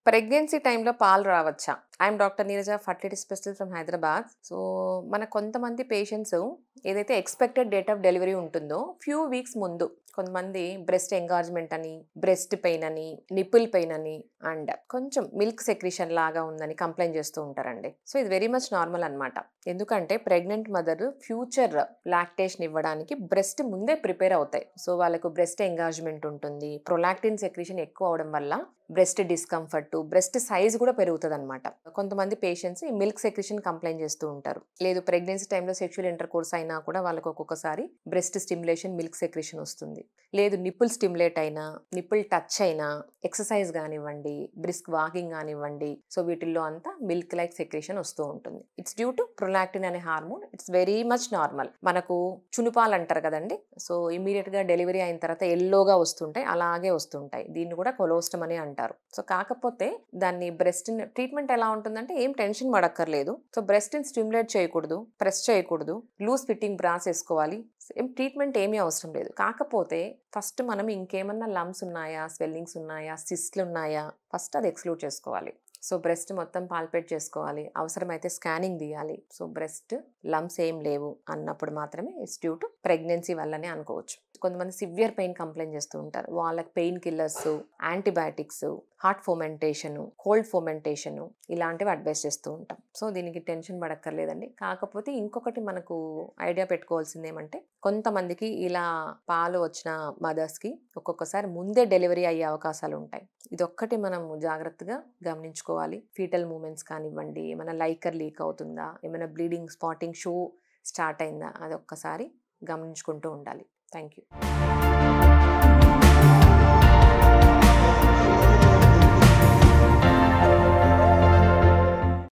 Pregnancy టైంలో పాలు రావచ్చా? I'm doctor Neeraja, fertility specialist from Hyderabad. So, మన కొంతమంది పేషెంట్స్ ఏదైతే ఎక్స్‌పెక్టెడ్ డేట్ ఆఫ్ డెలివరీ ఉంటుందో, ఫ్యూ వీక్స్ ముందు కొంతమంది బ్రెస్ట్ ఎంగార్జ్‌మెంట్ అని, బ్రెస్ట్ పెయిన్ అని, నిప్పుల్ పెయిన్ అని అండ్ కొంచెం మిల్క్ సెక్రీషన్ లాగా ఉందని కంప్లెయింట్ చేస్తూ ఉంటారండి. సో, ఇది వెరీ మచ్ నార్మల్ అనమాట. ఎందుకంటే ప్రెగ్నెంట్ మదర్ ఫ్యూచర్ లాక్టేషన్ ఇవ్వడానికి బ్రెస్ట్ ముందే ప్రిపేర్ అవుతాయి. సో, వాళ్ళకు బ్రెస్ట్ ఎంగార్జ్‌మెంట్ ఉంటుంది. ప్రొలాక్టిన్ సెక్రీషన్ ఎక్కువ అవ్వడం వల్ల బ్రెస్ట్ డిస్కంఫర్ట్, బ్రెస్ట్ సైజ్ కూడా పెరుగుతదనమాట. కొంతమంది పేషెంట్స్ ఈ మిల్క్ సెక్రీషన్ కంప్లెయింట్ చేస్తూ ఉంటారు. లేదు ప్రెగ్నెన్సీ టైంలో సెక్షువల్ ఇంటర్‌కోర్స్ అయినా కూడా వాళ్ళకి ఒక్కొక్కసారి బ్రెస్ట్ స్టిమ్యులేషన్, మిల్క్ సెక్రీషన్ వస్తుంది. లేదు నిప్పుల్ స్టిమ్యులేట్ అయినా, నిప్పుల్ టచ్ అయినా, ఎక్సర్సైజ్ గానివ్వండి, బ్రిస్క్ వాకింగ్ గానివ్వండి, సో వీటిల్లో అంతా మిల్క్ లైక్ సెక్రీషన్ వస్తూ ఉంటుంది. ఇట్స్ డ్యూ టు ప్రొలాక్టిన్ అనే hormone. It's very much normal. మనకు చునుపాలు అంటారు కదండీ! సో ఇమ్మీడియేట్‌గా డెలివరీ అయిన తర్వాత యెల్లోగా వస్తుంటాయి. అలాగే వస్తుంటాయి. దీన్ని కూడా కొలోస్టమ్ అని అంటారు. సో కాకపోతే దాన్ని బ్రెస్ట్‌ని ట్రీట్మెంట్ ఎలా ఉంటుందంటే ఏం టెన్షన్ పడక్కర్లేదు. సో బ్రెస్ట్‌ని స్టిమ్యులేట్ చేయకూడదు, ప్రెస్ చేయకూడదు, లూజ్ ఫిట్టింగ్ బ్రాస్ ఏసుకోవాలి. ఏం ట్రీట్మెంట్ ఏమీ అవసరం లేదు. కాకపోతే ఫస్ట్ మనం ఇంకేమన్నా లంప్స్ ఉన్నాయా, స్వెల్లింగ్స్ ఉన్నాయా, సిస్ట్‌లు ఉన్నాయా, ఫస్ట్ అది ఎక్స్‌క్లూడ్ చేసుకోవాలి. సో బ్రెస్ట్ మొత్తం పాల్పేట్ చేసుకోవాలి. అవసరమైతే స్కానింగ్ తీయాలి. సో బ్రెస్ట్ లంప్స్ ఏం లేవు అన్నప్పుడు మాత్రమే ఇట్స్ డ్యూ టు ప్రెగ్నెన్సీ వల్లనే అనుకోవచ్చు. కొంతమంది సివియర్ పెయిన్ కంప్లైంట్ చేస్తూ ఉంటారు. వాళ్ళకి pain killers, antibiotics, heart fomentation, cold fomentation ఇలాంటివి అడ్వైస్ చేస్తూ ఉంటాం. సో దీనికి టెన్షన్ పడక్కర్లేదండి. కాకపోతే ఇంకొకటి మనకు ఐడియా పెట్టుకోవాల్సింది ఏమంటే కొంతమందికి ఇలా పాలు వచ్చిన మదర్స్‌కి ఒక్కొక్కసారి ముందే డెలివరీ అయ్యే అవకాశాలు ఉంటాయి. ఇదొక్కటి మనం జాగ్రత్తగా గమనించుకోవాలి. ఫీటల్ మూవ్‌మెంట్స్ కానివ్వండి, ఏమైనా లైకర్ లీక్ అవుతుందా, ఏమైనా బ్లీడింగ్, స్పాటింగ్ షో స్టార్ట్ అయిందా, అదొక్కసారి గమనించుకుంటూ ఉండాలి. Thank you.